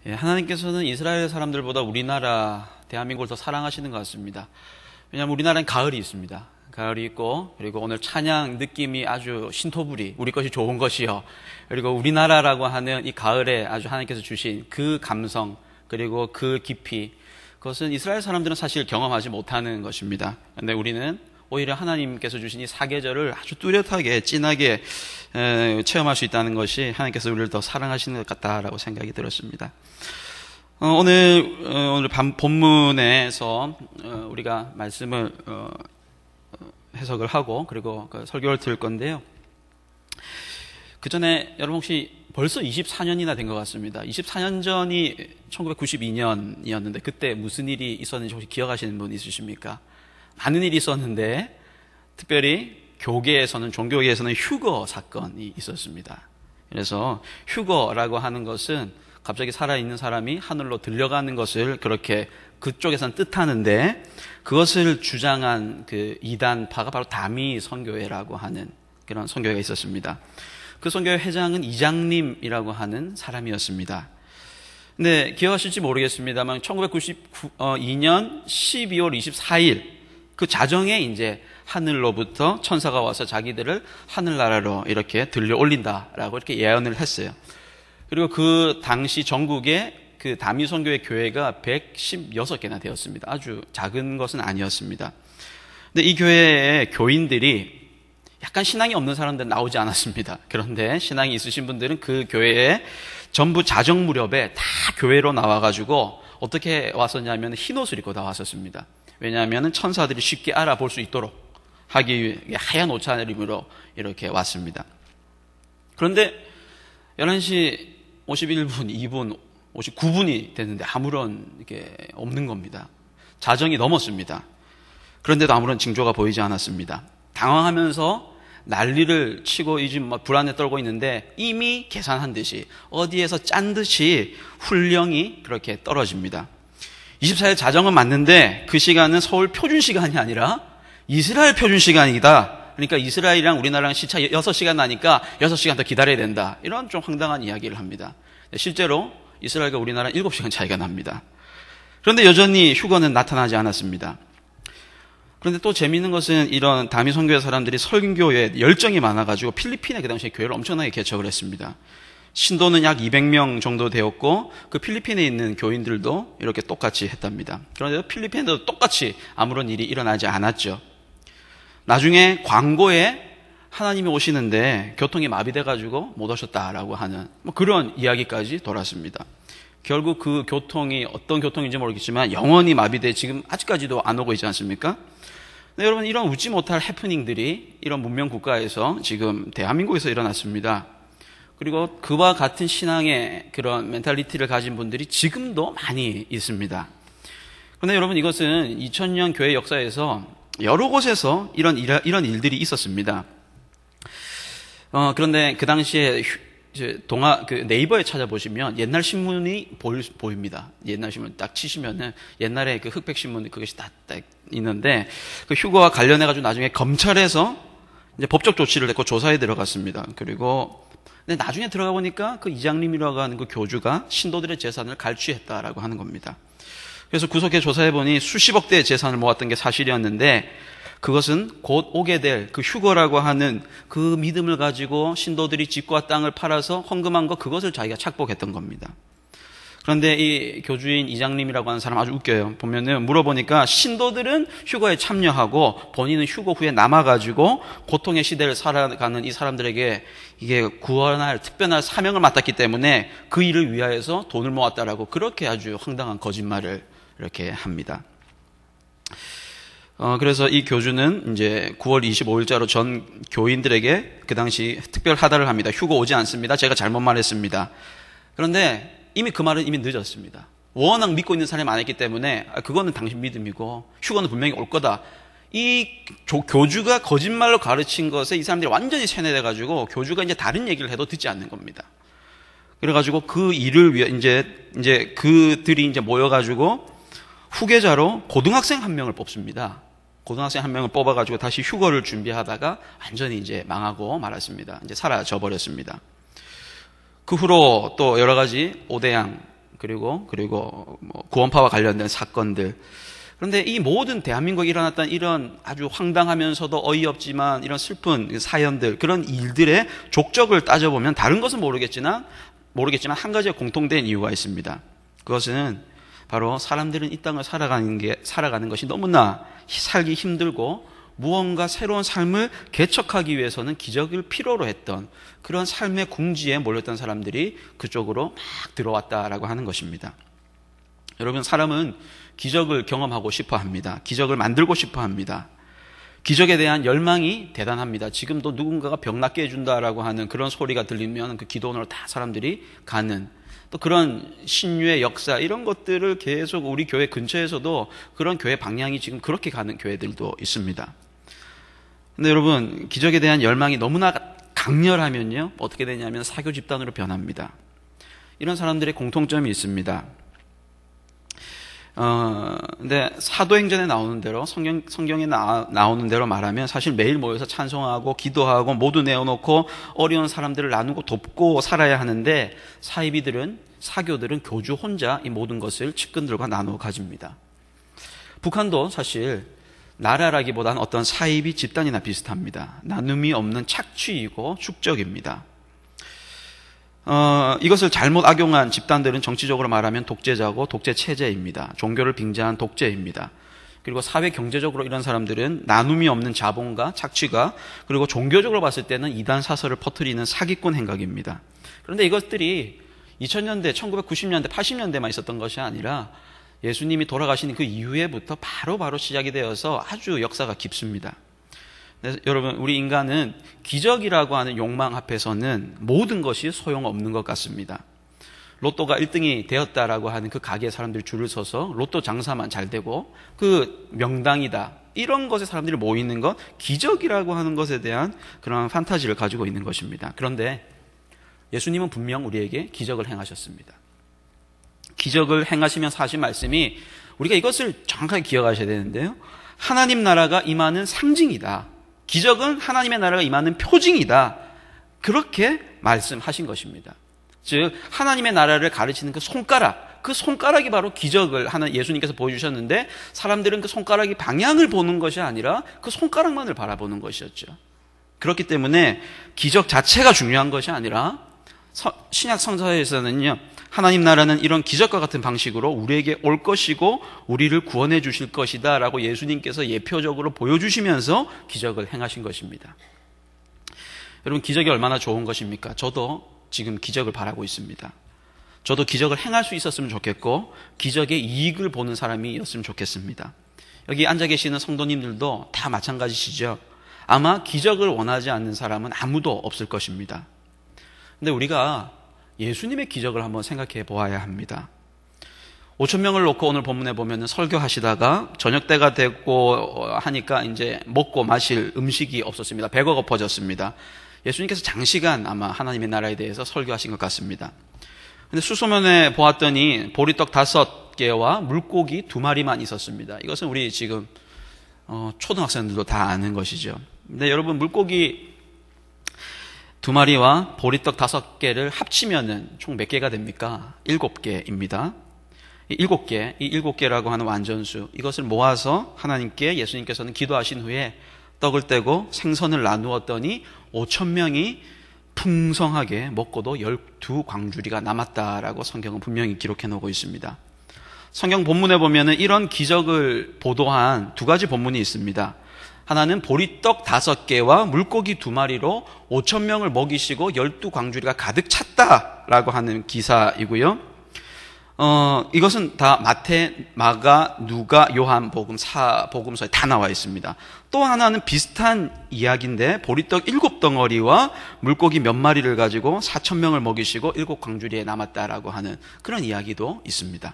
예, 하나님께서는 이스라엘 사람들보다 우리나라, 대한민국을 더 사랑하시는 것 같습니다. 왜냐하면 우리나라는 가을이 있습니다. 가을이 있고, 그리고 오늘 찬양 느낌이 아주 신토부리, 우리 것이 좋은 것이요. 그리고 우리나라라고 하는 이 가을에 아주 하나님께서 주신 그 감성, 그리고 그 깊이, 그것은 이스라엘 사람들은 사실 경험하지 못하는 것입니다. 그런데 우리는 오히려 하나님께서 주신 이 사계절을 아주 뚜렷하게, 진하게 체험할 수 있다는 것이 하나님께서 우리를 더 사랑하시는 것 같다라고 생각이 들었습니다. 오늘 본문에서 우리가 말씀을 해석을 하고 그리고 설교를 들을 건데요. 그 전에 여러분 혹시 벌써 24년이나 된 것 같습니다. 24년 전이 1992년이었는데 그때 무슨 일이 있었는지 혹시 기억하시는 분 있으십니까? 많은 일이 있었는데 특별히 교계에서는, 종교계에서는 휴거 사건이 있었습니다. 그래서 휴거라고 하는 것은 갑자기 살아있는 사람이 하늘로 들려가는 것을 그렇게 그쪽에서는 뜻하는데, 그것을 주장한 그 이단파가 바로 다미 선교회라고 하는 그런 선교회가 있었습니다. 그 선교회 회장은 이장님이라고 하는 사람이었습니다. 근데 기억하실지 모르겠습니다만 1992년 12월 24일 그 자정에 이제 하늘로부터 천사가 와서 자기들을 하늘나라로 이렇게 들려 올린다라고 이렇게 예언을 했어요. 그리고 그 당시 전국에 그 다미 선교회 교회가 116개나 되었습니다. 아주 작은 것은 아니었습니다. 근데 이 교회의 교인들이 약간 신앙이 없는 사람들은 나오지 않았습니다. 그런데 신앙이 있으신 분들은 그 교회에 전부 자정 무렵에 다 교회로 나와가지고 어떻게 왔었냐면 흰 옷을 입고 다 왔었습니다. 왜냐하면 천사들이 쉽게 알아볼 수 있도록 하기 위해 하얀 옷차림으로 이렇게 왔습니다. 그런데 11시 51분, 2분, 59분이 됐는데 아무런 이게 없는 겁니다. 자정이 넘었습니다. 그런데도 아무런 징조가 보이지 않았습니다. 당황하면서 난리를 치고 이제 막 불안에 떨고 있는데 이미 계산한 듯이 어디에서 짠 듯이 훈령이 그렇게 떨어집니다. 24일 자정은 맞는데 그 시간은 서울 표준 시간이 아니라 이스라엘 표준 시간이다. 그러니까 이스라엘이랑 우리나라랑 시차 6시간 나니까 6시간 더 기다려야 된다. 이런 좀 황당한 이야기를 합니다. 실제로 이스라엘과 우리나라는 7시간 차이가 납니다. 그런데 여전히 휴거는 나타나지 않았습니다. 그런데 또 재미있는 것은 이런 다미 선교회 사람들이 설교에 열정이 많아가지고 필리핀에 그 당시에 교회를 엄청나게 개척을 했습니다. 신도는 약 200명 정도 되었고 그 필리핀에 있는 교인들도 이렇게 똑같이 했답니다. 그런데 필리핀에도 똑같이 아무런 일이 일어나지 않았죠. 나중에 광고에 하나님이 오시는데 교통이 마비돼가지고 못 오셨다라고 하는 그런 이야기까지 돌았습니다. 결국 그 교통이 어떤 교통인지 모르겠지만 영원히 마비돼 지금 아직까지도 안 오고 있지 않습니까? 네, 여러분, 이런 웃지 못할 해프닝들이 이런 문명 국가에서 지금 대한민국에서 일어났습니다. 그리고 그와 같은 신앙의 그런 멘탈리티를 가진 분들이 지금도 많이 있습니다. 그런데 여러분, 이것은 2000년 교회 역사에서 여러 곳에서 이런 일들이 있었습니다. 그런데 그 당시에 네이버에 찾아보시면 옛날 신문이 보입니다. 옛날 신문 딱 치시면은 옛날에 그 흑백 신문 그것이 딱 있는데 그 휴거와 관련해가지고 나중에 검찰에서 이제 법적 조치를 했고 조사에 들어갔습니다. 그리고 근데 나중에 들어가 보니까 그 이장님이라고 하는 그 교주가 신도들의 재산을 갈취했다라고 하는 겁니다. 그래서 구속해 조사해 보니 수십억 대의 재산을 모았던 게 사실이었는데 그것은 곧 오게 될 그 휴거라고 하는 그 믿음을 가지고 신도들이 집과 땅을 팔아서 헌금한 거 그것을 자기가 착복했던 겁니다. 그런데 이 교주인 이장님이라고 하는 사람 아주 웃겨요. 보면은 물어보니까 신도들은 휴거에 참여하고 본인은 휴거 후에 남아가지고 고통의 시대를 살아가는 이 사람들에게 이게 구원할 특별한 사명을 맡았기 때문에 그 일을 위하여서 돈을 모았다라고 그렇게 아주 황당한 거짓말을 이렇게 합니다. 그래서 이 교주는 이제 9월 25일자로 전 교인들에게 그 당시 특별 하달을 합니다. 휴거 오지 않습니다. 제가 잘못 말했습니다. 그런데 이미 그 말은 이미 늦었습니다. 워낙 믿고 있는 사람이 많았기 때문에 그거는 당신 믿음이고 휴거는 분명히 올 거다. 이 교주가 거짓말로 가르친 것에 이 사람들이 완전히 세뇌돼가지고 교주가 이제 다른 얘기를 해도 듣지 않는 겁니다. 그래가지고 그 일을 위해 이제 그들이 이제 모여가지고 후계자로 고등학생 한 명을 뽑습니다. 고등학생 한 명을 뽑아가지고 다시 휴거를 준비하다가 완전히 이제 망하고 말았습니다. 이제 사라져 버렸습니다. 그 후로 또 여러 가지 오대양 그리고 뭐 구원파와 관련된 사건들. 그런데 이 모든 대한민국에 일어났던 이런 아주 황당하면서도 어이없지만 이런 슬픈 사연들, 그런 일들의 족적을 따져보면 다른 것은 모르겠지만 한 가지의 공통된 이유가 있습니다. 그것은 바로 사람들은 이 땅을 살아가는 것이 너무나 살기 힘들고 무언가 새로운 삶을 개척하기 위해서는 기적을 필요로 했던 그런 삶의 궁지에 몰렸던 사람들이 그쪽으로 막 들어왔다라고 하는 것입니다. 여러분, 사람은 기적을 경험하고 싶어 합니다. 기적을 만들고 싶어 합니다. 기적에 대한 열망이 대단합니다. 지금도 누군가가 병 낫게 해준다라고 하는 그런 소리가 들리면 그 기도원으로 다 사람들이 가는, 또 그런 신유의 역사, 이런 것들을 계속 우리 교회 근처에서도 그런 교회 방향이 지금 그렇게 가는 교회들도 있습니다. 근데 여러분, 기적에 대한 열망이 너무나 강렬하면요, 어떻게 되냐면 사교 집단으로 변합니다. 이런 사람들의 공통점이 있습니다. 근데 사도행전에 나오는 대로, 성경에 나오는 대로 말하면 사실 매일 모여서 찬송하고 기도하고 모두 내어놓고 어려운 사람들을 나누고 돕고 살아야 하는데, 사교들은 교주 혼자 이 모든 것을 측근들과 나누어 가집니다. 북한도 사실 나라라기보다는 어떤 사이비 집단이나 비슷합니다. 나눔이 없는 착취이고 축적입니다. 이것을 잘못 악용한 집단들은 정치적으로 말하면 독재자고 독재 체제입니다. 종교를 빙자한 독재입니다. 그리고 사회 경제적으로 이런 사람들은 나눔이 없는 자본과 착취가, 그리고 종교적으로 봤을 때는 이단 사설을 퍼뜨리는 사기꾼 행각입니다. 그런데 이것들이 2000년대, 1990년대, 80년대만 있었던 것이 아니라 예수님이 돌아가신 그 이후에부터 바로 시작이 되어서 아주 역사가 깊습니다. 여러분, 우리 인간은 기적이라고 하는 욕망 앞에서는 모든 것이 소용없는 것 같습니다. 로또가 1등이 되었다라고 하는 그 가게에 사람들이 줄을 서서 로또 장사만 잘 되고 그 명당이다, 이런 것에 사람들이 모이는 것, 기적이라고 하는 것에 대한 그런 판타지를 가지고 있는 것입니다. 그런데 예수님은 분명 우리에게 기적을 행하셨습니다. 기적을 행하시면서 하신 말씀이, 우리가 이것을 정확하게 기억하셔야 되는데요, 하나님 나라가 임하는 상징이다, 기적은 하나님의 나라가 임하는 표징이다, 그렇게 말씀하신 것입니다. 즉 하나님의 나라를 가르치는 그 손가락이 바로 기적을 하는 예수님께서 보여주셨는데, 사람들은 그 손가락이 방향을 보는 것이 아니라 그 손가락만을 바라보는 것이었죠. 그렇기 때문에 기적 자체가 중요한 것이 아니라, 신약 성서에서는요, 하나님 나라는 이런 기적과 같은 방식으로 우리에게 올 것이고 우리를 구원해 주실 것이다 라고 예수님께서 예표적으로 보여주시면서 기적을 행하신 것입니다. 여러분, 기적이 얼마나 좋은 것입니까? 저도 지금 기적을 바라고 있습니다. 저도 기적을 행할 수 있었으면 좋겠고 기적의 이익을 보는 사람이었으면 좋겠습니다. 여기 앉아 계시는 성도님들도 다 마찬가지시죠. 아마 기적을 원하지 않는 사람은 아무도 없을 것입니다. 근데 우리가 예수님의 기적을 한번 생각해 보아야 합니다. 5,000명을 놓고 오늘 본문에 보면 설교하시다가 저녁 때가 됐고 하니까 이제 먹고 마실 음식이 없었습니다. 배가 고파졌습니다. 예수님께서 장시간 아마 하나님의 나라에 대해서 설교하신 것 같습니다. 근데 수소문에 보았더니 보리떡 5개와 물고기 2마리만 있었습니다. 이것은 우리 지금 초등학생들도 다 아는 것이죠. 근데 여러분, 물고기 2마리와 보리떡 5개를 합치면은 총 몇 개가 됩니까? 7개입니다. 이 7개라고 하는 완전수, 이것을 모아서 하나님께 예수님께서는 기도하신 후에 떡을 떼고 생선을 나누었더니 5,000명이 풍성하게 먹고도 12광주리가 남았다라고 성경은 분명히 기록해 놓고 있습니다. 성경 본문에 보면은 이런 기적을 보도한 2가지 본문이 있습니다. 하나는 보리떡 5개와 물고기 2마리로 5,000명을 먹이시고 12광주리가 가득 찼다라고 하는 기사이고요. 이것은 다 마태, 마가, 누가, 요한 복음서에 다 나와 있습니다. 또 하나는 비슷한 이야기인데 보리떡 7덩어리와 물고기 몇 마리를 가지고 4,000명을 먹이시고 7광주리에 남았다라고 하는 그런 이야기도 있습니다.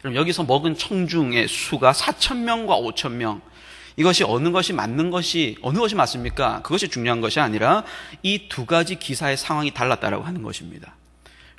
그럼 여기서 먹은 청중의 수가 4,000명과 5,000명, 이것이 어느 것이 맞습니까? 그것이 중요한 것이 아니라 이 2가지 기사의 상황이 달랐다라고 하는 것입니다.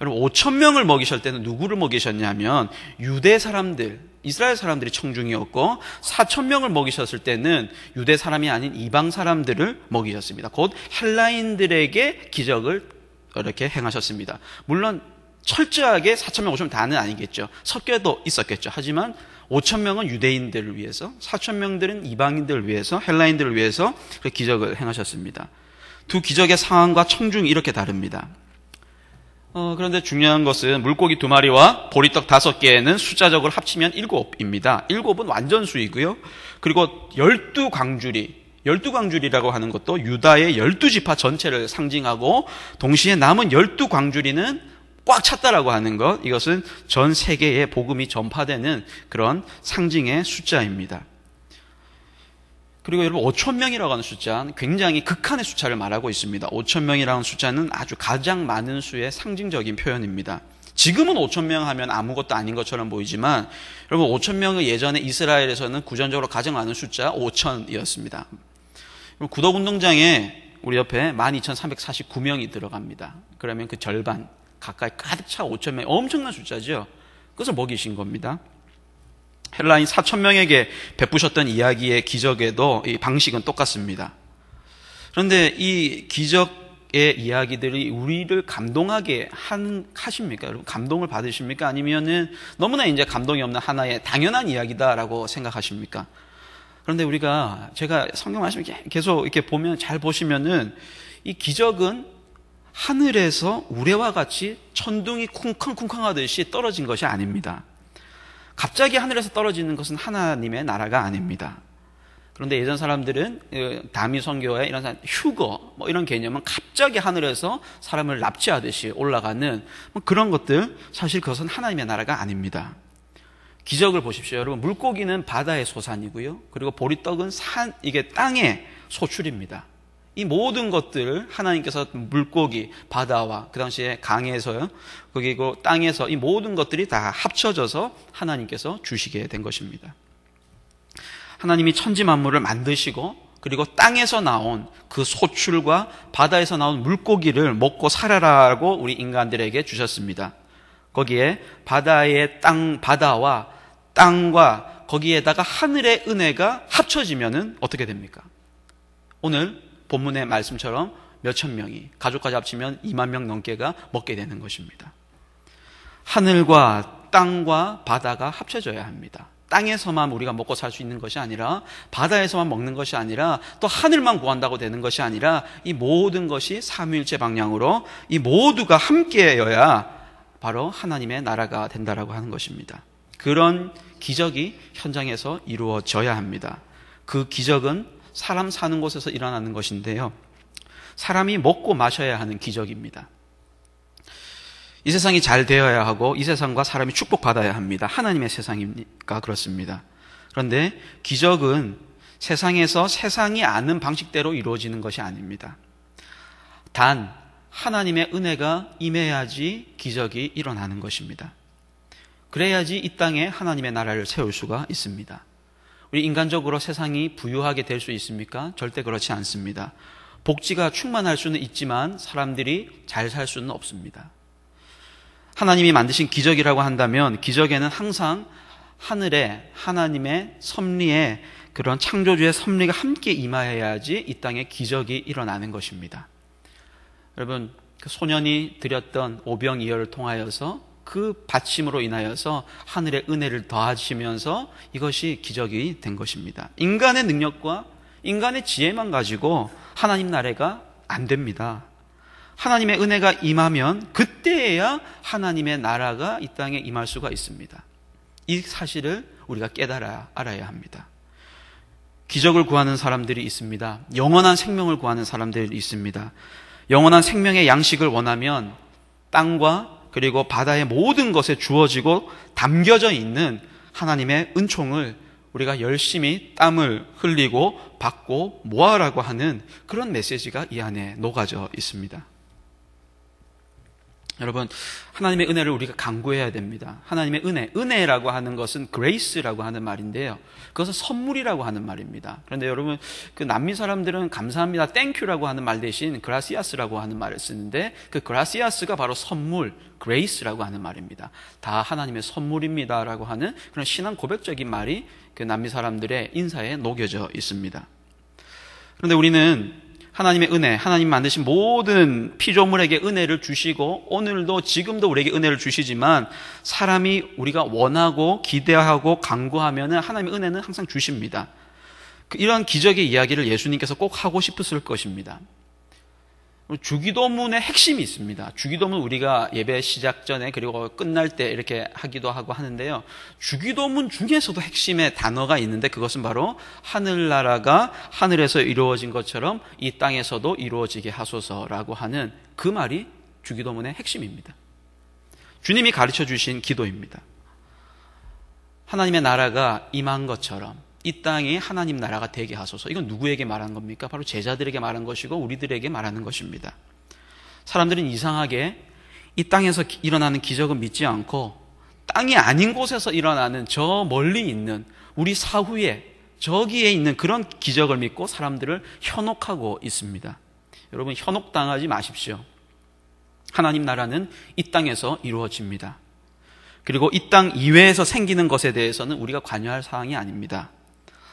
여러분, 5,000명을 먹이실 때는 누구를 먹이셨냐면 유대 사람들, 이스라엘 사람들이 청중이었고, 4,000명을 먹이셨을 때는 유대 사람이 아닌 이방 사람들을 먹이셨습니다. 곧 헬라인들에게 기적을 이렇게 행하셨습니다. 물론 철저하게 4,000명, 5,000명 다는 아니겠죠. 섞여도 있었겠죠. 하지만 5,000명은 유대인들을 위해서, 4,000명들은 이방인들을 위해서, 헬라인들을 위해서 그 기적을 행하셨습니다. 두 기적의 상황과 청중이 이렇게 다릅니다. 그런데 중요한 것은 물고기 2마리와 보리떡 5개는 숫자적으로 합치면 7입니다. 7은 완전수이고요. 그리고 12광주리라고 하는 것도 유다의 12지파 전체를 상징하고 동시에 남은 12광주리는 꽉 찼다라고 하는 것, 이것은 전 세계에 복음이 전파되는 그런 상징의 숫자입니다. 그리고 여러분 5,000명이라고 하는 숫자는 굉장히 극한의 숫자를 말하고 있습니다. 5,000명이라는 숫자는 아주 가장 많은 수의 상징적인 표현입니다. 지금은 5,000명 하면 아무것도 아닌 것처럼 보이지만 여러분 5,000명은 예전에 이스라엘에서는 구전적으로 가장 많은 숫자 5,000이었습니다. 구덕운동장에 우리 옆에 12,349명이 들어갑니다. 그러면 그 절반 가까이 가득 차 5,000명, 엄청난 숫자죠. 그것을 먹이신 겁니다. 헬라인 4,000명에게 베푸셨던 이야기의 기적에도 이 방식은 똑같습니다. 그런데 이 기적의 이야기들이 우리를 감동하게 하십니까? 여러분 감동을 받으십니까? 아니면은 너무나 이제 감동이 없는 하나의 당연한 이야기다라고 생각하십니까? 그런데 제가 성경 말씀을 계속 이렇게 보면, 잘 보시면은 이 기적은 하늘에서 우레와 같이 천둥이 쿵쾅쿵쾅 하듯이 떨어진 것이 아닙니다. 갑자기 하늘에서 떨어지는 것은 하나님의 나라가 아닙니다. 그런데 예전 사람들은 다미 선교에 이런 휴거 이런 개념은 갑자기 하늘에서 사람을 납치하듯이 올라가는 그런 것들, 사실 그것은 하나님의 나라가 아닙니다. 기적을 보십시오. 여러분, 물고기는 바다의 소산이고요. 그리고 보리떡은 이게 땅의 소출입니다. 이 모든 것들을 하나님께서 물고기, 바다와 그 당시에 강에서요, 그리고 땅에서 이 모든 것들이 다 합쳐져서 하나님께서 주시게 된 것입니다. 하나님이 천지 만물을 만드시고 그리고 땅에서 나온 그 소출과 바다에서 나온 물고기를 먹고 살아라고 우리 인간들에게 주셨습니다. 거기에 바다와 땅과 거기에다가 하늘의 은혜가 합쳐지면은 어떻게 됩니까? 오늘 본문의 말씀처럼 몇천 명이, 가족까지 합치면 2만 명 넘게가 먹게 되는 것입니다. 하늘과 땅과 바다가 합쳐져야 합니다. 땅에서만 우리가 먹고 살 수 있는 것이 아니라, 바다에서만 먹는 것이 아니라, 또 하늘만 구한다고 되는 것이 아니라, 이 모든 것이 삼위일체 방향으로 이 모두가 함께여야 바로 하나님의 나라가 된다라고 하는 것입니다. 그런 기적이 현장에서 이루어져야 합니다. 그 기적은 사람 사는 곳에서 일어나는 것인데요, 사람이 먹고 마셔야 하는 기적입니다. 이 세상이 잘 되어야 하고 이 세상과 사람이 축복받아야 합니다. 하나님의 세상이니까 그렇습니다. 그런데 기적은 세상에서 세상이 아는 방식대로 이루어지는 것이 아닙니다. 단 하나님의 은혜가 임해야지 기적이 일어나는 것입니다. 그래야지 이 땅에 하나님의 나라를 세울 수가 있습니다. 우리 인간적으로 세상이 부유하게 될 수 있습니까? 절대 그렇지 않습니다. 복지가 충만할 수는 있지만 사람들이 잘 살 수는 없습니다. 하나님이 만드신 기적이라고 한다면 기적에는 항상 하늘에 하나님의 섭리에, 그런 창조주의 섭리가 함께 임하여야지 이 땅에 기적이 일어나는 것입니다. 여러분, 그 소년이 드렸던 오병이어를 통하여서 그 받침으로 인하여서 하늘의 은혜를 더하시면서 이것이 기적이 된 것입니다. 인간의 능력과 인간의 지혜만 가지고 하나님 나라가 안 됩니다. 하나님의 은혜가 임하면 그때야 하나님의 나라가 이 땅에 임할 수가 있습니다. 이 사실을 우리가 알아야 합니다. 기적을 구하는 사람들이 있습니다. 영원한 생명을 구하는 사람들이 있습니다. 영원한 생명의 양식을 원하면 땅과 그리고 바다의 모든 것에 주어지고 담겨져 있는 하나님의 은총을 우리가 열심히 땀을 흘리고 받고 모아라고 하는 그런 메시지가 이 안에 녹아져 있습니다. 여러분, 하나님의 은혜를 우리가 간구해야 됩니다. 하나님의 은혜라고 하는 것은 grace라고 하는 말인데요, 그것은 선물이라고 하는 말입니다. 그런데 여러분, 그 남미 사람들은 감사합니다, 땡큐라고 하는 말 대신 gracias라고 하는 말을 쓰는데, 그 gracias가 바로 선물, grace라고 하는 말입니다. 다 하나님의 선물입니다라고 하는 그런 신앙 고백적인 말이 그 남미 사람들의 인사에 녹여져 있습니다. 그런데 우리는 하나님의 은혜, 하나님 만드신 모든 피조물에게 은혜를 주시고 오늘도 지금도 우리에게 은혜를 주시지만 사람이 우리가 원하고 기대하고 간구하면 하나님의 은혜는 항상 주십니다. 이런 기적의 이야기를 예수님께서 꼭 하고 싶으실 것입니다. 주기도문의 핵심이 있습니다. 주기도문 우리가 예배 시작 전에 그리고 끝날 때 이렇게 하기도 하고 하는데요. 주기도문 중에서도 핵심의 단어가 있는데 그것은 바로 하늘나라가 하늘에서 이루어진 것처럼 이 땅에서도 이루어지게 하소서라고 하는 그 말이 주기도문의 핵심입니다. 주님이 가르쳐 주신 기도입니다. 하나님의 나라가 임한 것처럼 이 땅이 하나님 나라가 되게 하소서. 이건 누구에게 말한 겁니까? 바로 제자들에게 말한 것이고 우리들에게 말하는 것입니다. 사람들은 이상하게 이 땅에서 일어나는 기적은 믿지 않고 땅이 아닌 곳에서 일어나는 저 멀리 있는 우리 사후에 저기에 있는 그런 기적을 믿고 사람들을 현혹하고 있습니다. 여러분, 현혹당하지 마십시오. 하나님 나라는 이 땅에서 이루어집니다. 그리고 이 땅 이외에서 생기는 것에 대해서는 우리가 관여할 사항이 아닙니다.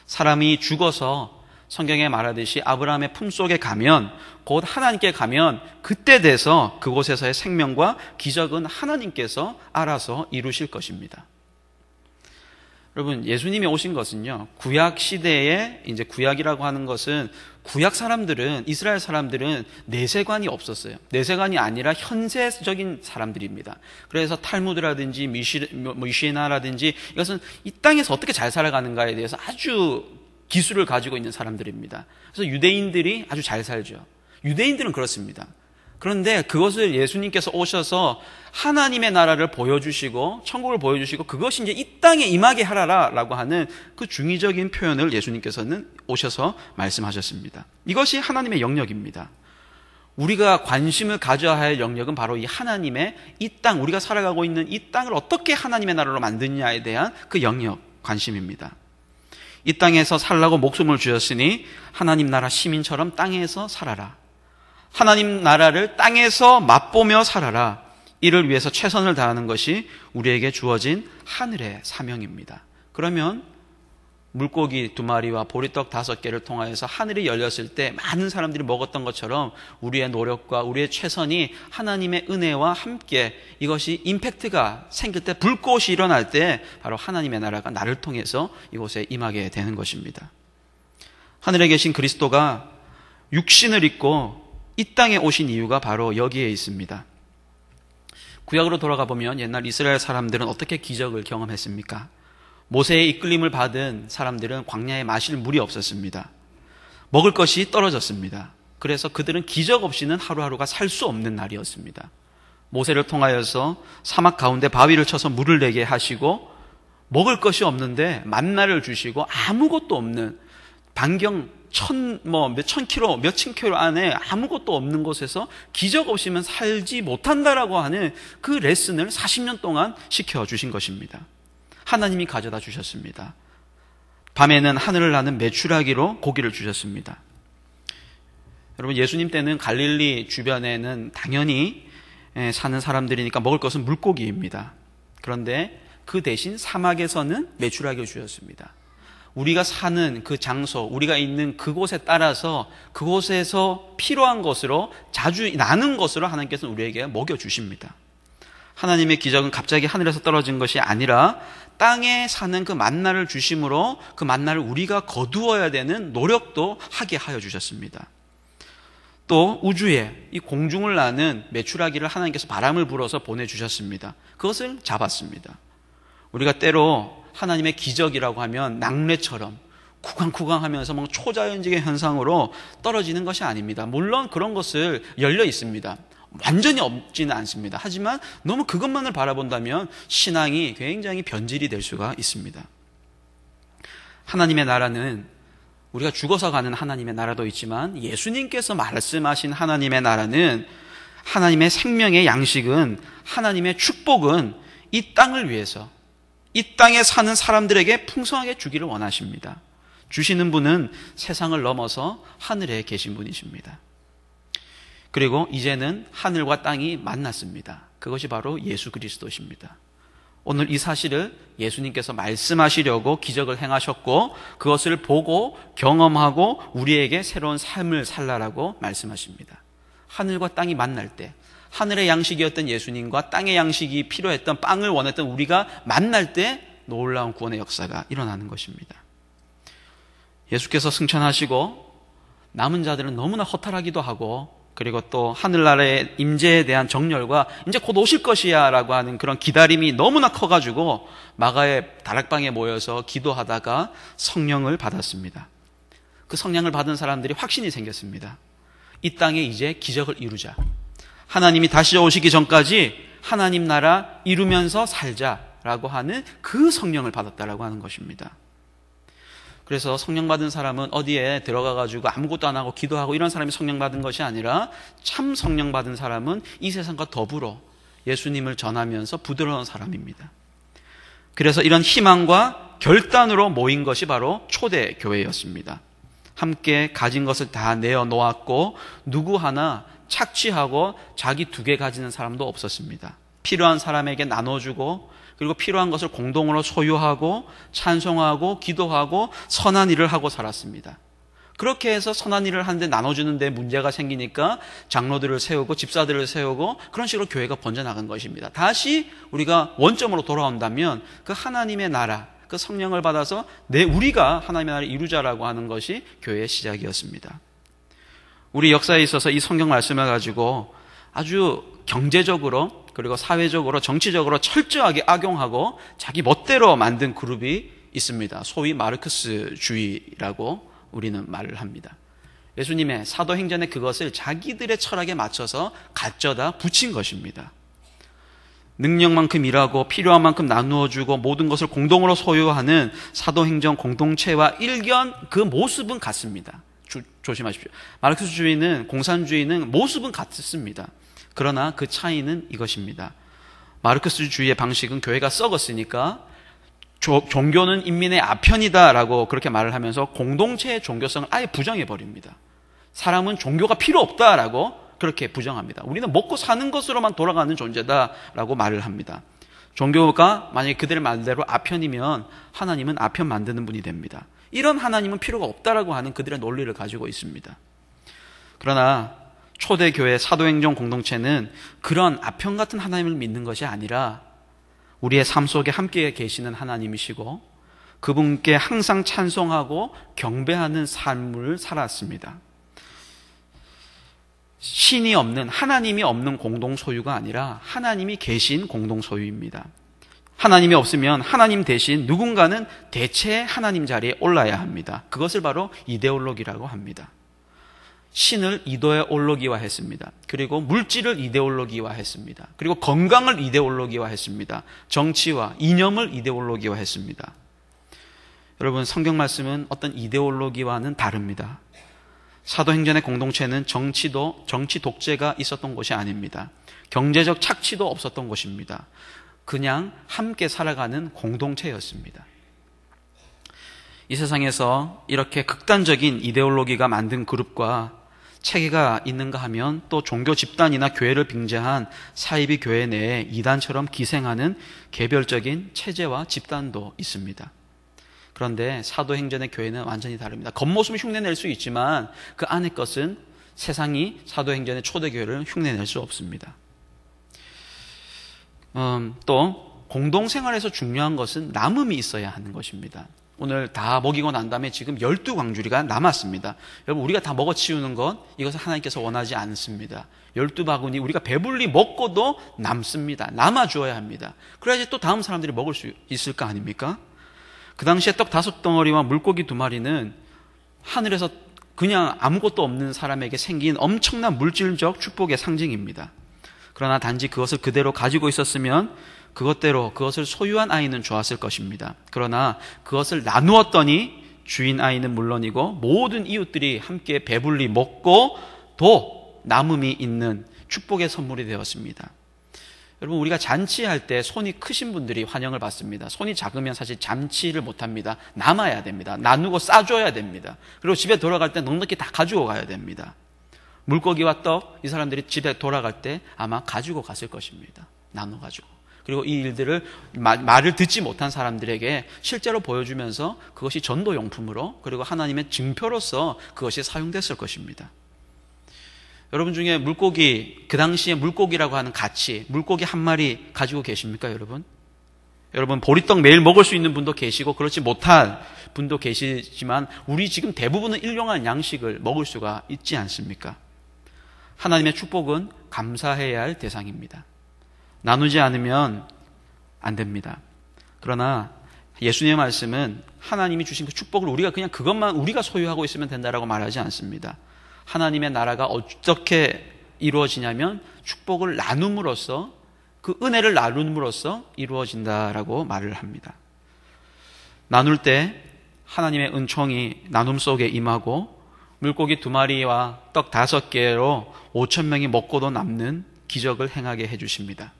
사람이 죽어서 성경에 말하듯이 아브라함의 품속에 가면, 곧 하나님께 가면 그때 돼서 그곳에서의 생명과 기적은 하나님께서 알아서 이루실 것입니다. 여러분, 예수님이 오신 것은요, 구약 시대에, 이제 구약이라고 하는 것은 구약 사람들은, 이스라엘 사람들은 내세관이 없었어요. 내세관이 아니라 현세적인 사람들입니다. 그래서 탈무드라든지 미시나라든지 이것은 이 땅에서 어떻게 잘 살아가는가에 대해서 아주 기술을 가지고 있는 사람들입니다. 그래서 유대인들이 아주 잘 살죠. 유대인들은 그렇습니다. 그런데 그것을 예수님께서 오셔서 하나님의 나라를 보여주시고 천국을 보여주시고 그것이 이제 이 땅에 임하게 하라라고 하는 그 중의적인 표현을 예수님께서는 오셔서 말씀하셨습니다. 이것이 하나님의 영역입니다. 우리가 관심을 가져야 할 영역은 바로 이 하나님의 이 땅, 우리가 살아가고 있는 이 땅을 어떻게 하나님의 나라로 만드냐에 대한 그 영역, 관심입니다. 이 땅에서 살라고 목숨을 주셨으니 하나님 나라 시민처럼 땅에서 살아라. 하나님 나라를 땅에서 맛보며 살아라. 이를 위해서 최선을 다하는 것이 우리에게 주어진 하늘의 사명입니다. 그러면 물고기 2마리와 보리떡 5개를 통하여서 하늘이 열렸을 때 많은 사람들이 먹었던 것처럼 우리의 노력과 우리의 최선이 하나님의 은혜와 함께 이것이 임팩트가 생길 때, 불꽃이 일어날 때 바로 하나님의 나라가 나를 통해서 이곳에 임하게 되는 것입니다. 하늘에 계신 그리스도가 육신을 입고 이 땅에 오신 이유가 바로 여기에 있습니다. 구약으로 돌아가 보면 옛날 이스라엘 사람들은 어떻게 기적을 경험했습니까? 모세의 이끌림을 받은 사람들은 광야에 마실 물이 없었습니다. 먹을 것이 떨어졌습니다. 그래서 그들은 기적 없이는 하루하루가 살 수 없는 날이었습니다. 모세를 통하여서 사막 가운데 바위를 쳐서 물을 내게 하시고 먹을 것이 없는데 만나를 주시고 아무것도 없는 반경 몇천 킬로 안에 아무것도 없는 곳에서 기적 없이면 살지 못한다라고 하는 그 레슨을 40년 동안 시켜주신 것입니다. 하나님이 가져다 주셨습니다. 밤에는 하늘을 나는 메추라기로 고기를 주셨습니다. 여러분, 예수님 때는 갈릴리 주변에는 당연히 사는 사람들이니까 먹을 것은 물고기입니다. 그런데 그 대신 사막에서는 메추라기를 주셨습니다. 우리가 사는 그 장소, 우리가 있는 그곳에 따라서 그곳에서 필요한 것으로 자주 나는 것으로 하나님께서는 우리에게 먹여주십니다. 하나님의 기적은 갑자기 하늘에서 떨어진 것이 아니라 땅에 사는 그 만나를 주심으로 그 만나를 우리가 거두어야 되는 노력도 하게 하여 주셨습니다. 또 우주에 이 공중을 나는 메추라기를 하나님께서 바람을 불어서 보내주셨습니다. 그것을 잡았습니다. 우리가 때로 하나님의 기적이라고 하면 낙뢰처럼 쿠강쿠강 하면서 막 초자연적인 현상으로 떨어지는 것이 아닙니다. 물론 그런 것을 열려 있습니다. 완전히 없지는 않습니다. 하지만 너무 그것만을 바라본다면 신앙이 굉장히 변질이 될 수가 있습니다. 하나님의 나라는 우리가 죽어서 가는 하나님의 나라도 있지만 예수님께서 말씀하신 하나님의 나라는 하나님의 생명의 양식은 하나님의 축복은 이 땅을 위해서 이 땅에 사는 사람들에게 풍성하게 주기를 원하십니다. 주시는 분은 세상을 넘어서 하늘에 계신 분이십니다. 그리고 이제는 하늘과 땅이 만났습니다. 그것이 바로 예수 그리스도십니다. 오늘 이 사실을 예수님께서 말씀하시려고 기적을 행하셨고 그것을 보고 경험하고 우리에게 새로운 삶을 살라라고 말씀하십니다. 하늘과 땅이 만날 때, 하늘의 양식이었던 예수님과 땅의 양식이 필요했던 빵을 원했던 우리가 만날 때 놀라운 구원의 역사가 일어나는 것입니다. 예수께서 승천하시고 남은 자들은 너무나 허탈하기도 하고 그리고 또 하늘나라의 임재에 대한 정열과 이제 곧 오실 것이야 라고 하는 그런 기다림이 너무나 커가지고 마가의 다락방에 모여서 기도하다가 성령을 받았습니다. 그 성령을 받은 사람들이 확신이 생겼습니다. 이 땅에 이제 기적을 이루자. 하나님이 다시 오시기 전까지 하나님 나라 이루면서 살자라고 하는 그 성령을 받았다라고 하는 것입니다. 그래서 성령 받은 사람은 어디에 들어가가지고 아무것도 안 하고 기도하고 이런 사람이 성령 받은 것이 아니라 참 성령 받은 사람은 이 세상과 더불어 예수님을 전하면서 부드러운 사람입니다. 그래서 이런 희망과 결단으로 모인 것이 바로 초대교회였습니다. 함께 가진 것을 다 내어놓았고 누구 하나 착취하고 자기 2개 가지는 사람도 없었습니다. 필요한 사람에게 나눠주고 그리고 필요한 것을 공동으로 소유하고 찬송하고 기도하고 선한 일을 하고 살았습니다. 그렇게 해서 선한 일을 하는데 나눠주는 데 문제가 생기니까 장로들을 세우고 집사들을 세우고 그런 식으로 교회가 번져나간 것입니다. 다시 우리가 원점으로 돌아온다면 그 하나님의 나라, 그 성령을 받아서 우리가 하나님의 나라를 이루자라고 하는 것이 교회의 시작이었습니다. 우리 역사에 있어서 이 성경 말씀을 가지고 아주 경제적으로 그리고 사회적으로 정치적으로 철저하게 악용하고 자기 멋대로 만든 그룹이 있습니다. 소위 마르크스주의라고 우리는 말을 합니다. 예수님의 사도행전에 그것을 자기들의 철학에 맞춰서 가져다 붙인 것입니다. 능력만큼 일하고 필요한 만큼 나누어주고 모든 것을 공동으로 소유하는 사도행전 공동체와 일견 그 모습은 같습니다. 조심하십시오. 마르크스주의는 공산주의는 모습은 같습니다. 그러나 그 차이는 이것입니다. 마르크스주의의 방식은 교회가 썩었으니까 종교는 인민의 아편이다라고 그렇게 말을 하면서 공동체의 종교성을 아예 부정해버립니다. 사람은 종교가 필요 없다라고 그렇게 부정합니다. 우리는 먹고 사는 것으로만 돌아가는 존재다라고 말을 합니다. 종교가 만약에 그들의 말대로 아편이면 하나님은 아편 만드는 분이 됩니다. 이런 하나님은 필요가 없다라고 하는 그들의 논리를 가지고 있습니다. 그러나 초대교회 사도행전 공동체는 그런 아편 같은 하나님을 믿는 것이 아니라 우리의 삶 속에 함께 계시는 하나님이시고 그분께 항상 찬송하고 경배하는 삶을 살았습니다. 신이 없는, 하나님이 없는 공동소유가 아니라 하나님이 계신 공동소유입니다. 하나님이 없으면 하나님 대신 누군가는 대체 하나님 자리에 올라야 합니다. 그것을 바로 이데올로기라고 합니다. 신을 이데올로기화 했습니다. 그리고 물질을 이데올로기화 했습니다. 그리고 건강을 이데올로기화 했습니다. 정치와 이념을 이데올로기화 했습니다. 여러분, 성경 말씀은 어떤 이데올로기와는 다릅니다. 사도행전의 공동체는 정치 독재가 있었던 곳이 아닙니다. 경제적 착취도 없었던 곳입니다. 그냥 함께 살아가는 공동체였습니다. 이 세상에서 이렇게 극단적인 이데올로기가 만든 그룹과 체계가 있는가 하면 또 종교 집단이나 교회를 빙자한 사이비 교회 내에 이단처럼 기생하는 개별적인 체제와 집단도 있습니다. 그런데 사도행전의 교회는 완전히 다릅니다. 겉모습을 흉내낼 수 있지만 그 안의 것은 세상이 사도행전의 초대교회를 흉내낼 수 없습니다. 또 공동생활에서 중요한 것은 남음이 있어야 하는 것입니다. 오늘 다 먹이고 난 다음에 지금 12광주리가 남았습니다. 여러분, 우리가 다 먹어치우는 것, 이것을 하나님께서 원하지 않습니다. 12바구니 우리가 배불리 먹고도 남습니다. 남아주어야 합니다. 그래야지 또 다음 사람들이 먹을 수 있을 거 아닙니까? 그 당시에 떡 5덩어리와 물고기 2마리는 하늘에서 그냥 아무것도 없는 사람에게 생긴 엄청난 물질적 축복의 상징입니다. 그러나 단지 그것을 그대로 가지고 있었으면 그것을 소유한 아이는 좋았을 것입니다. 그러나 그것을 나누었더니 주인 아이는 물론이고 모든 이웃들이 함께 배불리 먹고 또 남음이 있는 축복의 선물이 되었습니다. 여러분, 우리가 잔치할 때 손이 크신 분들이 환영을 받습니다. 손이 작으면 사실 잔치를 못합니다. 남아야 됩니다. 나누고 싸줘야 됩니다. 그리고 집에 돌아갈 때 넉넉히 다 가지고 가야 됩니다. 물고기와 떡, 이 사람들이 집에 돌아갈 때 아마 가지고 갔을 것입니다. 나눠가지고. 그리고 이 일들을 말을 듣지 못한 사람들에게 실제로 보여주면서 그것이 전도용품으로 그리고 하나님의 증표로서 그것이 사용됐을 것입니다. 여러분 중에 물고기, 그 당시에 물고기라고 하는 가치, 물고기 한 마리 가지고 계십니까, 여러분? 여러분, 보리떡 매일 먹을 수 있는 분도 계시고 그렇지 못한 분도 계시지만 우리 지금 대부분은 일용할 양식을 먹을 수가 있지 않습니까? 하나님의 축복은 감사해야 할 대상입니다. 나누지 않으면 안 됩니다. 그러나 예수님의 말씀은 하나님이 주신 그 축복을 우리가 그냥 그것만 우리가 소유하고 있으면 된다라고 말하지 않습니다. 하나님의 나라가 어떻게 이루어지냐면 축복을 나눔으로써 그 은혜를 나눔으로써 이루어진다라고 말을 합니다. 나눌 때 하나님의 은총이 나눔 속에 임하고 물고기 2마리와 떡 5개로 5,000명이 먹고도 남는 기적을 행하게 해주십니다.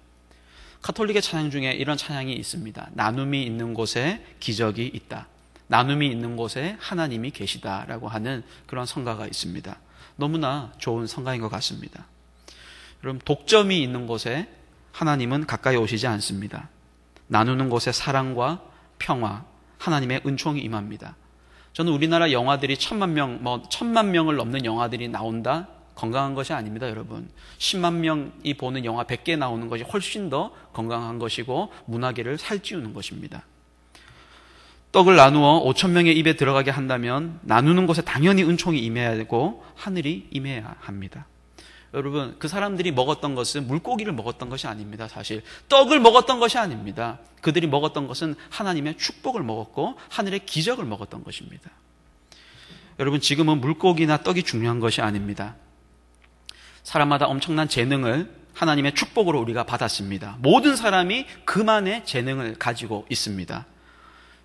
카톨릭의 찬양 중에 이런 찬양이 있습니다. 나눔이 있는 곳에 기적이 있다. 나눔이 있는 곳에 하나님이 계시다라고 하는 그런 성가가 있습니다. 너무나 좋은 성가인 것 같습니다. 여러분, 독점이 있는 곳에 하나님은 가까이 오시지 않습니다. 나누는 곳에 사랑과 평화, 하나님의 은총이 임합니다. 저는 우리나라 영화들이 1,000만 명을 넘는 영화들이 나온다? 건강한 것이 아닙니다, 여러분. 10만 명이 보는 영화 100개 나오는 것이 훨씬 더 건강한 것이고 문화계를 살찌우는 것입니다. 떡을 나누어 5,000명의 입에 들어가게 한다면 나누는 곳에 당연히 은총이 임해야 되고 하늘이 임해야 합니다. 여러분, 그 사람들이 먹었던 것은 물고기를 먹었던 것이 아닙니다. 사실 떡을 먹었던 것이 아닙니다. 그들이 먹었던 것은 하나님의 축복을 먹었고 하늘의 기적을 먹었던 것입니다. 여러분, 지금은 물고기나 떡이 중요한 것이 아닙니다. 사람마다 엄청난 재능을 하나님의 축복으로 우리가 받았습니다. 모든 사람이 그만의 재능을 가지고 있습니다.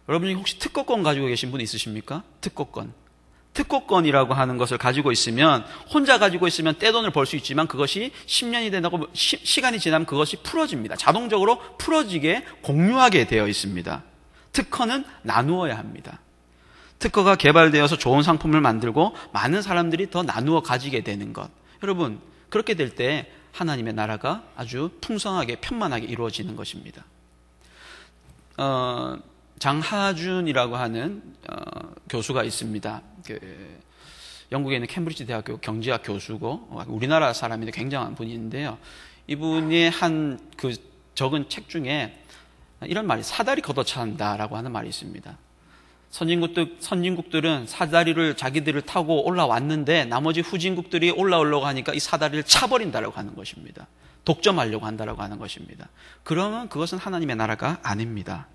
여러분이 혹시 특허권 가지고 계신 분 있으십니까? 특허권이라고 하는 것을 가지고 있으면, 혼자 가지고 있으면 떼돈을 벌 수 있지만 그것이 10년이 된다고 시간이 지나면 그것이 풀어집니다. 자동적으로 풀어지게 공유하게 되어 있습니다. 특허는 나누어야 합니다. 특허가 개발되어서 좋은 상품을 만들고 많은 사람들이 더 나누어 가지게 되는 것. 여러분, 그렇게 될 때 하나님의 나라가 아주 풍성하게 편만하게 이루어지는 것입니다. 장하준이라고 하는 교수가 있습니다. 영국에 있는 캠브리지 대학교 경제학 교수고 우리나라 사람인데 굉장한 분인데요. 이분이 한 그 적은 책 중에 이런 말이 사다리 걷어차한다라고 하는 말이 있습니다. 선진국들은 사다리를 자기들을 타고 올라왔는데 나머지 후진국들이 올라오려고 하니까 이 사다리를 차버린다라고 하는 것입니다. 독점하려고 한다라고 하는 것입니다. 그러면 그것은 하나님의 나라가 아닙니다.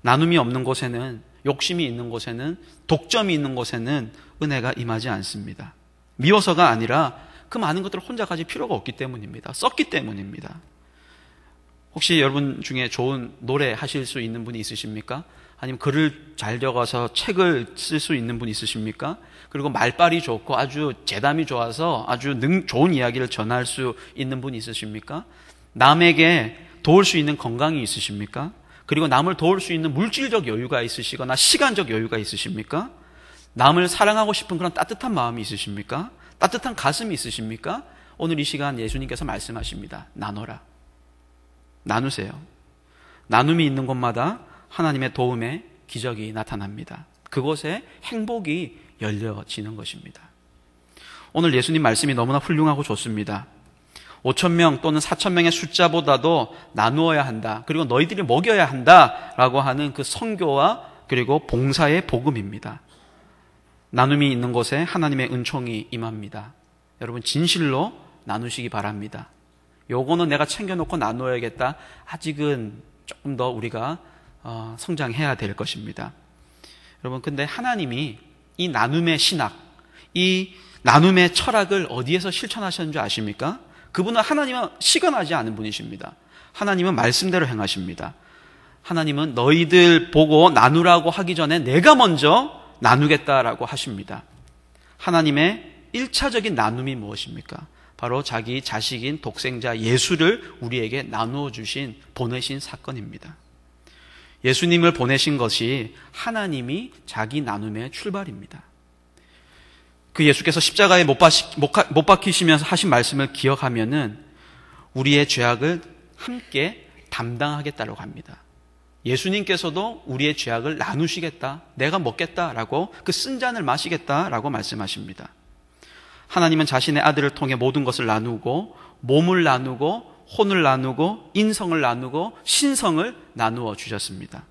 나눔이 없는 곳에는, 욕심이 있는 곳에는, 독점이 있는 곳에는 은혜가 임하지 않습니다. 미워서가 아니라 그 많은 것들을 혼자 가질 필요가 없기 때문입니다. 썼기 때문입니다. 혹시 여러분 중에 좋은 노래 하실 수 있는 분이 있으십니까? 아니면 글을 잘 적어서 책을 쓸 수 있는 분이 있으십니까? 그리고 말빨이 좋고 아주 재담이 좋아서 아주 좋은 이야기를 전할 수 있는 분이 있으십니까? 남에게 도울 수 있는 건강이 있으십니까? 그리고 남을 도울 수 있는 물질적 여유가 있으시거나 시간적 여유가 있으십니까? 남을 사랑하고 싶은 그런 따뜻한 마음이 있으십니까? 따뜻한 가슴이 있으십니까? 오늘 이 시간 예수님께서 말씀하십니다. 나눠라. 나누세요. 나눔이 있는 곳마다 하나님의 도움의 기적이 나타납니다. 그곳에 행복이 열려지는 것입니다. 오늘 예수님 말씀이 너무나 훌륭하고 좋습니다. 5,000명 또는 4,000명의 숫자보다도 나누어야 한다. 그리고 너희들이 먹여야 한다라고 하는 그 선교와 그리고 봉사의 복음입니다. 나눔이 있는 곳에 하나님의 은총이 임합니다. 여러분, 진실로 나누시기 바랍니다. 요거는 내가 챙겨놓고 나누어야겠다. 아직은 조금 더 우리가 성장해야 될 것입니다. 여러분, 근데 하나님이 이 나눔의 신학, 이 나눔의 철학을 어디에서 실천하셨는 줄 아십니까? 그분은 하나님은 시건하지 않은 분이십니다. 하나님은 말씀대로 행하십니다. 하나님은 너희들 보고 나누라고 하기 전에 내가 먼저 나누겠다라고 하십니다. 하나님의 1차적인 나눔이 무엇입니까? 바로 자기 자식인 독생자 예수를 우리에게 나누어 주신, 보내신 사건입니다. 예수님을 보내신 것이 하나님이 자기 나눔의 출발입니다. 그 예수께서 십자가에 못 박히시면서 하신 말씀을 기억하면은 우리의 죄악을 함께 담당하겠다라고 합니다. 예수님께서도 우리의 죄악을 나누시겠다, 내가 먹겠다라고 그 쓴 잔을 마시겠다라고 말씀하십니다. 하나님은 자신의 아들을 통해 모든 것을 나누고 몸을 나누고 혼을 나누고 인성을 나누고 신성을 나누어 주셨습니다.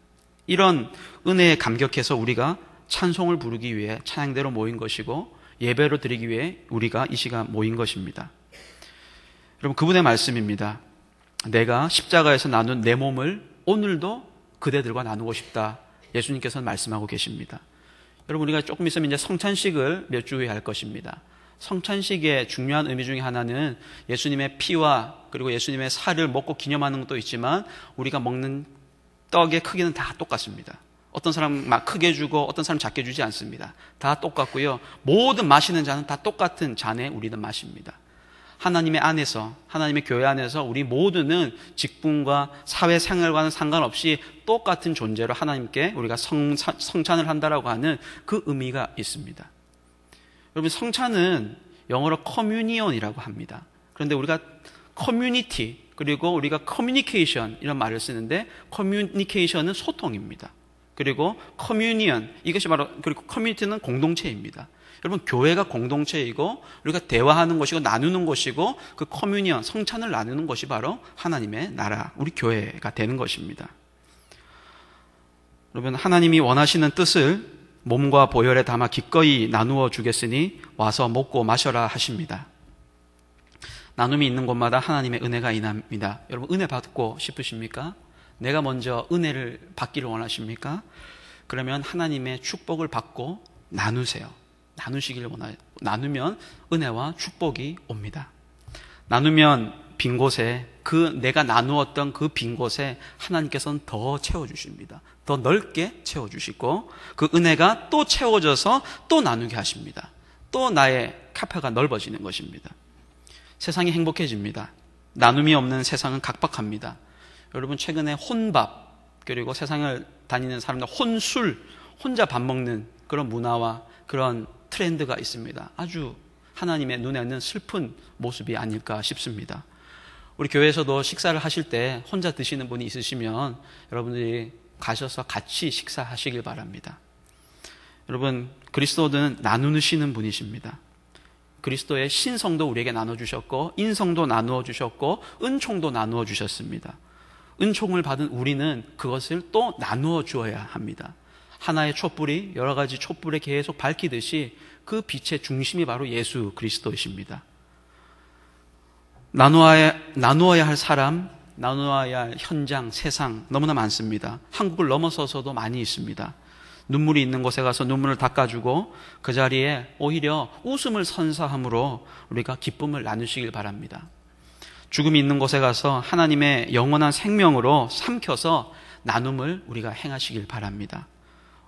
이런 은혜에 감격해서 우리가 찬송을 부르기 위해 찬양대로 모인 것이고 예배로 드리기 위해 우리가 이 시간 모인 것입니다. 여러분, 그분의 말씀입니다. 내가 십자가에서 나눈 내 몸을 오늘도 그대들과 나누고 싶다. 예수님께서는 말씀하고 계십니다. 여러분, 우리가 조금 있으면 이제 성찬식을 몇 주 후에 할 것입니다. 성찬식의 중요한 의미 중에 하나는 예수님의 피와 그리고 예수님의 살을 먹고 기념하는 것도 있지만 우리가 먹는 떡의 크기는 다 똑같습니다. 어떤 사람 막 크게 주고 어떤 사람 작게 주지 않습니다. 다 똑같고요. 모든 마시는 잔은 다 똑같은 잔에 우리는 마십니다. 하나님의 안에서, 하나님의 교회 안에서 우리 모두는 직분과 사회생활과는 상관없이 똑같은 존재로 하나님께 우리가 성찬을 한다라고 하는 그 의미가 있습니다. 여러분, 성찬은 영어로 커뮤니언이라고 합니다. 그런데 우리가 커뮤니티, 그리고 우리가 커뮤니케이션 이런 말을 쓰는데 커뮤니케이션은 소통입니다. 그리고 커뮤니언, 이것이 바로, 그리고 커뮤니티는 공동체입니다. 여러분, 교회가 공동체이고 우리가 대화하는 것이고 나누는 것이고 그 커뮤니언, 성찬을 나누는 것이 바로 하나님의 나라, 우리 교회가 되는 것입니다. 여러분, 하나님이 원하시는 뜻을 몸과 보혈에 담아 기꺼이 나누어 주겠으니 와서 먹고 마셔라 하십니다. 나눔이 있는 곳마다 하나님의 은혜가 임합니다. 여러분, 은혜 받고 싶으십니까? 내가 먼저 은혜를 받기를 원하십니까? 그러면 하나님의 축복을 받고 나누세요. 나누시기를 원하요. 나누면 은혜와 축복이 옵니다. 나누면 빈 곳에, 내가 나누었던 그 빈 곳에 하나님께서는 더 채워주십니다. 더 넓게 채워주시고 그 은혜가 또 채워져서 또 나누게 하십니다. 또 나의 카페가 넓어지는 것입니다. 세상이 행복해집니다. 나눔이 없는 세상은 각박합니다. 여러분, 최근에 혼밥, 그리고 세상을 다니는 사람들 혼술, 혼자 밥 먹는 그런 문화와 그런 트렌드가 있습니다. 아주 하나님의 눈에는 슬픈 모습이 아닐까 싶습니다. 우리 교회에서도 식사를 하실 때 혼자 드시는 분이 있으시면 여러분들이 가셔서 같이 식사하시길 바랍니다. 여러분, 그리스도는 나누시는 분이십니다. 그리스도의 신성도 우리에게 나눠주셨고 인성도 나누어 주셨고 은총도 나누어 주셨습니다. 은총을 받은 우리는 그것을 또 나누어 주어야 합니다. 하나의 촛불이 여러 가지 촛불에 계속 밝히듯이 그 빛의 중심이 바로 예수 그리스도이십니다. 나누어야 할 사람, 나누어야 할 현장, 세상 너무나 많습니다. 한국을 넘어서서도 많이 있습니다. 눈물이 있는 곳에 가서 눈물을 닦아주고 그 자리에 오히려 웃음을 선사함으로 우리가 기쁨을 나누시길 바랍니다. 죽음이 있는 곳에 가서 하나님의 영원한 생명으로 삼켜서 나눔을 우리가 행하시길 바랍니다.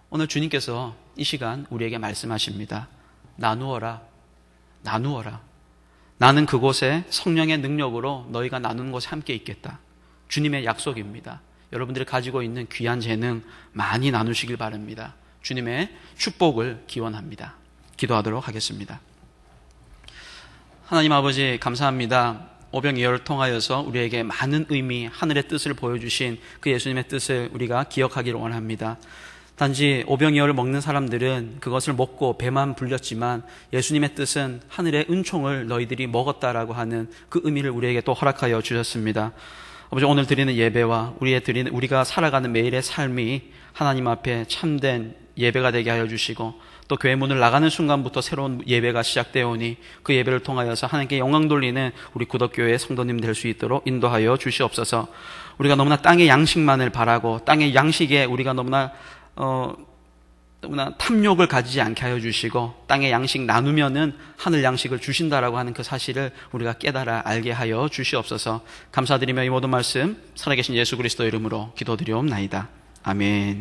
오늘 주님께서 이 시간 우리에게 말씀하십니다. 나누어라, 나누어라. 나는 그곳에 성령의 능력으로 너희가 나누는 곳에 함께 있겠다. 주님의 약속입니다. 여러분들이 가지고 있는 귀한 재능 많이 나누시길 바랍니다. 주님의 축복을 기원합니다. 기도하도록 하겠습니다. 하나님 아버지, 감사합니다. 오병이어를 통하여서 우리에게 많은 의미, 하늘의 뜻을 보여주신 그 예수님의 뜻을 우리가 기억하기를 원합니다. 단지 오병이어를 먹는 사람들은 그것을 먹고 배만 불렸지만 예수님의 뜻은 하늘의 은총을 너희들이 먹었다라고 하는 그 의미를 우리에게 또 허락하여 주셨습니다. 아버지, 오늘 드리는 예배와 우리가 살아가는 매일의 삶이 하나님 앞에 참된 예배가 되게 하여 주시고 또 교회 문을 나가는 순간부터 새로운 예배가 시작되오니 그 예배를 통하여서 하나님께 영광 돌리는 우리 구덕교회의 성도님 될 수 있도록 인도하여 주시옵소서. 우리가 너무나 땅의 양식만을 바라고 땅의 양식에 우리가 너무나 탐욕을 가지지 않게 하여 주시고 땅의 양식 나누면은 하늘 양식을 주신다라고 하는 그 사실을 우리가 깨달아 알게 하여 주시옵소서. 감사드리며 이 모든 말씀 살아계신 예수 그리스도 이름으로 기도드리옵나이다. 아멘.